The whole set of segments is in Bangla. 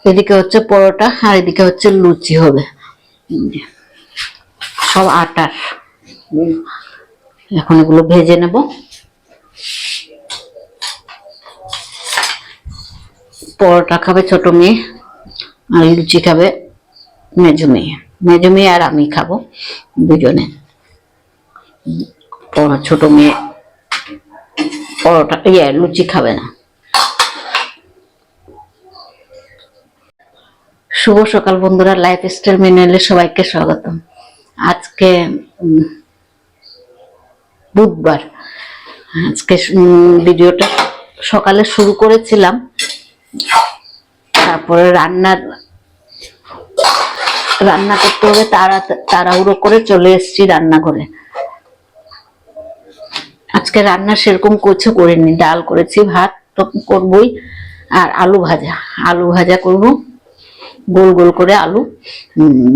এদিকে হচ্ছে পরোটা আর এদিকে হচ্ছে লুচি হবে, সব আটার। এখন এগুলো ভেজে নেব। পরোটা খাবে ছোট মেয়ে আর লুচি খাবে মেজো মেয়ে। মেজো মেয়ে আর আমি খাবো দুজনে। ছোট মেয়ে পরোটা লুচি খাবে না। শুভ সকাল বন্ধুরা, লাইফস্টাইল ম্যানুয়ালে সবাইকে স্বাগতম। আজকে বুধবার। আজকে ভিডিওটা সকালে শুরু করেছিলাম, তারপরে রান্না করতে হবে, তাড়াহুড়ো করে চলে এসেছি রান্নাঘরে। আজকে রান্না সেরকম কিছু করিনি, ডাল করেছি, ভাত তো করবই, আর আলু ভাজা করব, গোল গোল করে আলু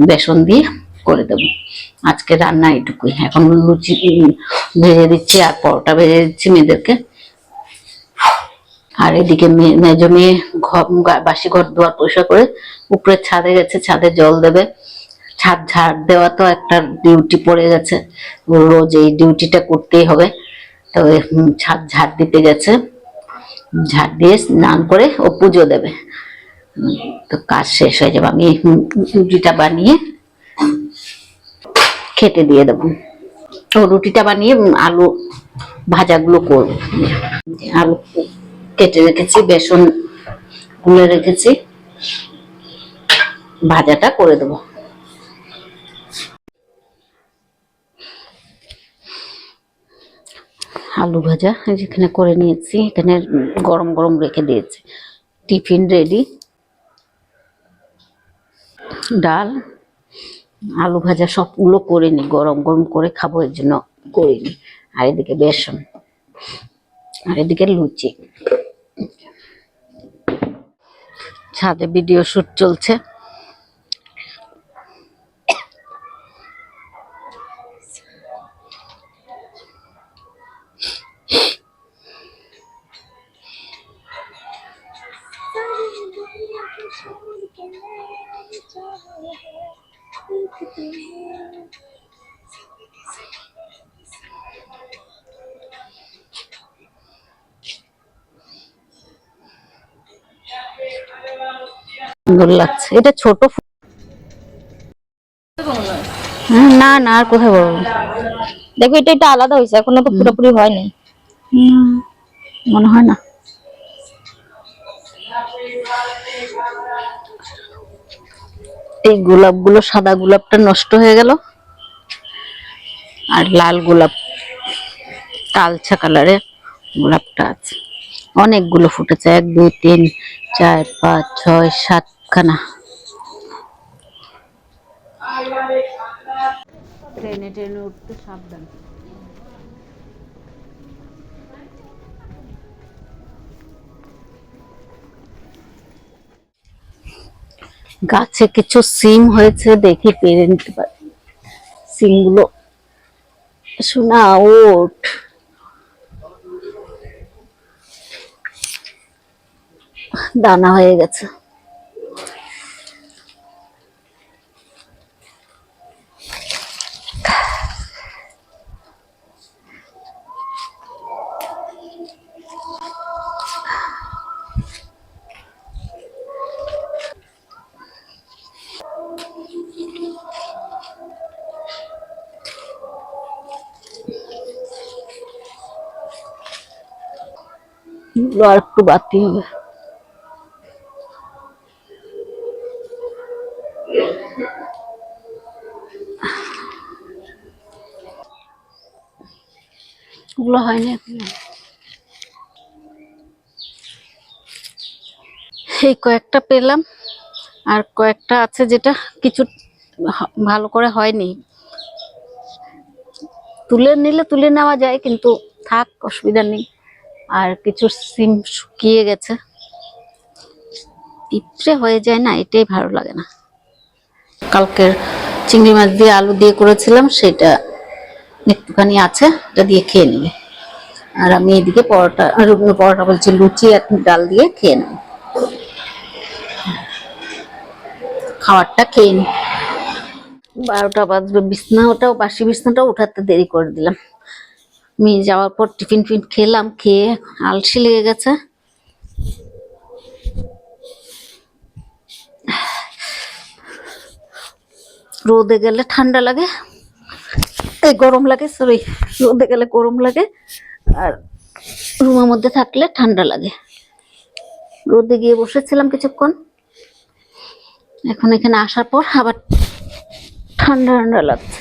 বেসন দিয়ে করে দেবো। আজকে রান্না এটুকুই। এখন লুচি ভেজে দিচ্ছি আর পরোটা ভেজে দিচ্ছি মেয়েদেরকে। আর এদিকে মেজো মেয়ে বাসি ঘর দুয়ার পরিষ্কার করে উপরে ছাদে গেছে, ছাদে জল দেবে। ছাদ ঝাড় দেওয়া তো একটা ডিউটি পড়ে গেছে, রোজ এই ডিউটিটা করতেই হবে। তো ছাদ ঝাড় দিতে গেছে, ঝাড় দিয়ে স্নান করে ও পুজো দেবে। তো কাজ শেষ হয়ে যাবে, আমি রুটিটা বানিয়ে খেতে দিয়ে দেবো। তো রুটিটা বানিয়ে আলু ভাজাগুলো করবো। আলু কেটে রেখেছি, বেসন গুলে রেখেছি, ভাজাটা করে দেবো। আলু ভাজা যেখানে করে নিয়েছি, এখানে গরম গরম রেখে দিয়েছি। টিফিন রেডি, ডাল, আলু ভাজা সবগুলো করিনি, গরম গরম করে খাবো এর জন্য করিনি। আর এদিকে বেসন, আর এদিকে লুচি। ছাদে ভিডিও শুট চলছে। সুন্দর লাগছে। এটা ছোট, না না আর কোথায় বলবো। দেখো এটা এটা আলাদা হয়েছে, এখনো তো পুরোপুরি হয়নি মনে হয় না। এই গোলাপগুলো, সাদা গোলাপটা নষ্ট হয়ে গেল, আর লাল গোলাপ কালচা কালারের গোলাপটা আছে। অনেকগুলো ফুটেছে, 1 2 3 4 5 6 7 খানা। ট্রেনে ট্রেনে উঠতে সাবধান। গাছে কিছু সিম হয়েছে, দেখি পেরে নিতে পারি সিমগুলো। শোনা ওঠ, দানা হয়ে গেছে। আর একটু বাড়তি হবে। ওগুলো হয়নি এখন। এই কয়েকটা পেলাম, আর কয়েকটা আছে যেটা কিছু ভালো করে হয়নি। তুলে নিলে তুলে নেওয়া যায়, কিন্তু থাক, অসুবিধা নেই। আর কিছু সিম শুকিয়ে গেছে, পিঁপড়ে হয়ে যায় না, এটাই ভালো লাগে না। কালকের চিংড়ি মাছ দিয়ে আলু দিয়ে করেছিলাম, সেটা একটুখানি আছে, এটা দিয়ে খেয়ে নেবে। আর আমি এদিকে পরোটা বলছি, লুচি আর ডাল দিয়ে খেয়ে নেব। খাবারটা খেয়ে নি। 12টা বাজবে, বিছনাটাও বাসি বিছনাটাও উঠাতে দেরি করে দিলাম। মেয়ে যাওয়ার পর টিফিন ফিন খেলাম, খেয়ে আলসি লেগে গেছে। রোদে গেলে ঠান্ডা লাগে, এই গরম লাগে, সরি, রোদে গেলে গরম লাগে আর রুমের মধ্যে থাকলে ঠান্ডা লাগে। রোদে গিয়ে বসেছিলাম কিছুক্ষণ, এখন এখানে আসার পর আবার ঠান্ডা ঠান্ডা লাগছে।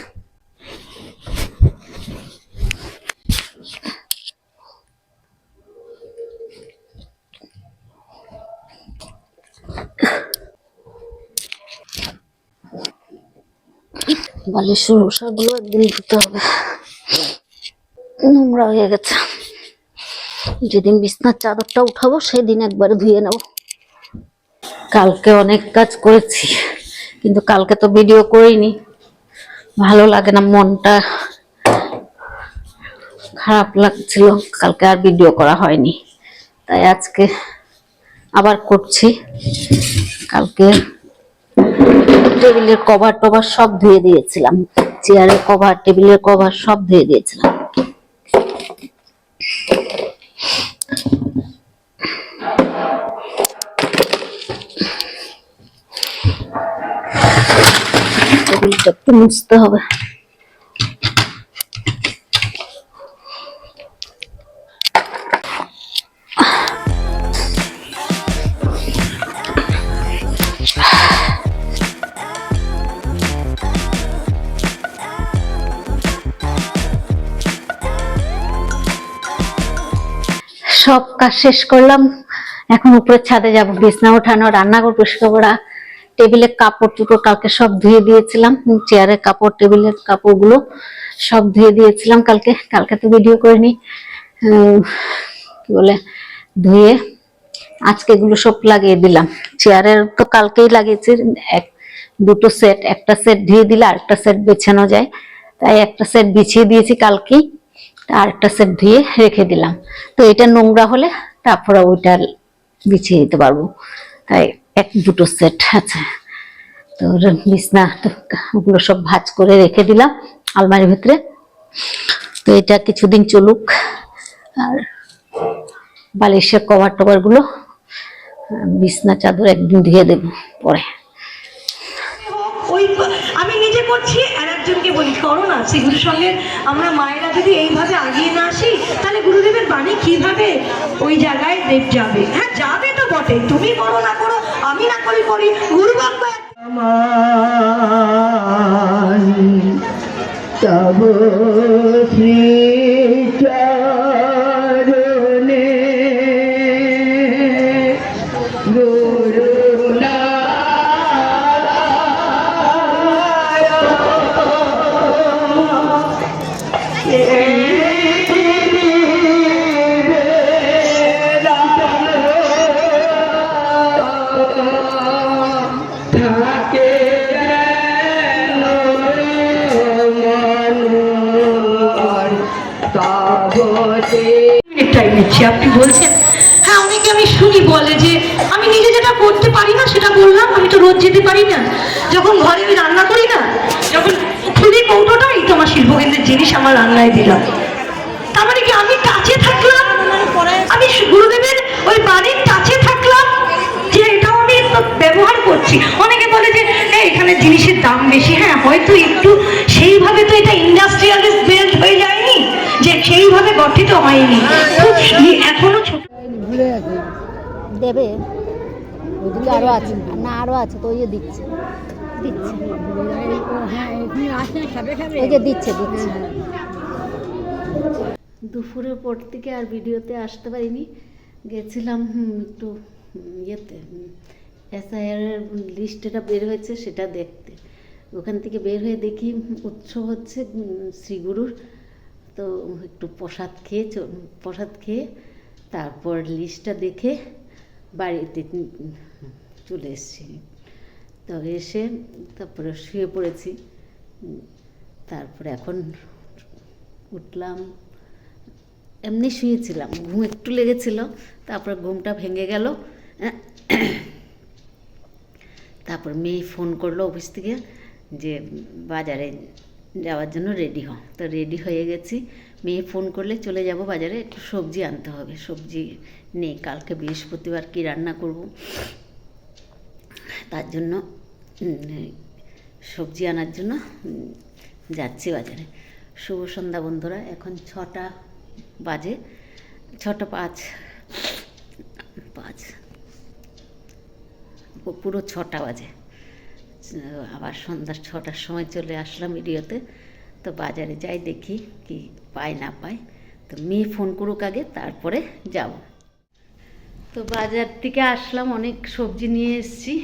বালিশের মশাগুলো একদিন ধুতে হবে, নোংরা হয়ে গেছে। যেদিন বিছনার চাদরটা উঠাবো সেদিন একবারে ধুয়ে নেব। কালকে অনেক কাজ করেছি, কিন্তু কালকে তো ভিডিও করিনি, ভালো লাগে না, মনটা খারাপ লাগছিল, কালকে আর ভিডিও করা হয়নি। তাই আজকে আবার করছি। কালকে টেবিলের কভার টভার সব ধুয়ে দিয়েছিলাম, চেয়ারের কভার, টেবিলের কভার সব ধুয়ে দিয়েছিলাম। টেবিলটা একটু মুছতে হবে। সব কাজ শেষ করলাম, এখন উপরে ছাদে যাব, বিছনা ওঠানো, রান্নাঘর পরিষ্কার করা, টেবিলের কাপড় চোপড় কালকে সব ধুয়ে দিয়েছিলাম, চেয়ারের কাপড়, টেবিলের কাপড়গুলো সব ধুয়ে দিয়েছিলাম কালকে। কালকে তো ভিডিও করিনি, কি বলে, ধুয়ে আজকে এগুলো সব লাগিয়ে দিলাম। চেয়ারের তো কালকেই লাগিয়েছি, দুটো সেট, একটা সেট ধুয়ে দিলে আরেকটা সেট বিছানো যায়, তাই একটা সেট বিছিয়ে দিয়েছি কালকেই, আরেকটা সেট ধুয়ে রেখে দিলাম। তো এটা নোংরা হলে তারপরে ওইটা বিছিয়ে দিতে পারবো, তাই দুটো সেট আছে। তো বিছনা ওগুলো সব ভাঁজ করে রেখে দিলাম আলমারির ভিতরে। তো এটা কিছুদিন চলুক। আর বালিশের কভার টভার গুলো, বিছনা চাদর একদিন ধুয়ে দেবো পরে। ওই আমি নিজে করছি আর একজনকে বলি করো না। শ্রী গুরুর সঙ্গে আমরা মায়েরা যদি এইভাবে আগিয়ে না আসি, তাহলে গুরুদেবের বাণী কিভাবে ওই জায়গায় দেব যাবে? হ্যাঁ যাবে তো বটে, তুমি করো না করো, আমি না করি করি, গুরু বাক্য তব শ্রী চরণে গুরু আপনি বলছেন। হ্যাঁ অনেকে আমি শুনি বলে যে আমি নিজে যেটা করতে পারি না সেটা বললাম, আমি তো রোজ যেতে পারি না, যখন ঘরে আমি রান্না করি না, যখন খুবই কৌটোটা এই তো আমার শিল্পকেন্দ্রের জিনিস আমার রান্নায় দিলাম, তার মানে কি আমি কাছে থাকলাম, আমি গুরুদেবের ওই বাড়ির কাছে থাকলাম, যে এটাও আমি ব্যবহার করছি। অনেকে বলে যে এখানে জিনিসের দাম বেশি, হ্যাঁ হয়তো একটু সেইভাবে তো এটা ইন্ডাস্ট্রিয়ালিস্ট বেল্ট হয়ে যায়নি, যে সেইভাবে গঠিত হয়নি, খুব এখনো ছোট দেবে। ওইদিকে আরো আছে না, আরো আছে, তো ওই যে দিচ্ছে দিচ্ছে, ওই যে দিচ্ছে দিচ্ছে। দুপুরের পর থেকে আর ভিডিওতে আসতে পারিনি, গেছিলাম একটু ইয়েতে, SIR এর লিস্ট এটা বের হয়েছে সেটা দেখতে। ওখান থেকে বের হয়ে দেখি উৎসব হচ্ছে শ্রীগুরুর, তো একটু প্রসাদ খেয়ে তারপর লিস্টটা দেখে বাড়িতে চলে এসেছি। তো এসে তারপরে শুয়ে পড়েছি, তারপরে এখন উঠলাম, এমনি শুয়েছিলাম, ঘুম একটু লেগেছিল, তারপরে ঘুমটা ভেঙে গেল, তারপর মেয়ে ফোন করলো অফিস থেকে যে বাজারে যাওয়ার জন্য রেডি হও। তো রেডি হয়ে গেছি, মেয়ে ফোন করলে চলে যাব বাজারে, একটু সবজি আনতে হবে, সবজি নেই, কালকে বৃহস্পতিবার কী রান্না করব, তার জন্য সবজি আনার জন্য যাচ্ছি বাজারে। শুভ সন্ধ্যা বন্ধুরা, এখন 6টা বাজে, 6টা 5 পুরো 6টা বাজে। আবার সন্ধ্যা 6টার সময় চলে আসলাম ভিডিওতে। তো বাজারে যাই, দেখি কি পাই না পাই, তো মেয়ে ফোন করুক আগে, তারপরে যাব। তো বাজার থেকে আসলাম, অনেক সবজি নিয়ে এসেছি।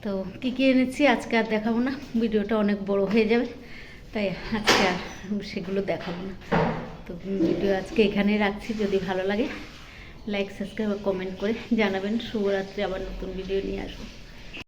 তো কী কী এনেছি আজকে আর দেখাবো না, ভিডিওটা অনেক বড় হয়ে যাবে, তাই আজকে আর সেগুলো দেখাবো না। তো ভিডিও আজকে এখানেই রাখছি। যদি ভালো লাগে লাইক, সাবস্ক্রাইব, কমেন্ট করে জানাবেন। শুভরাত্রি, আবার নতুন ভিডিও নিয়ে আসবো।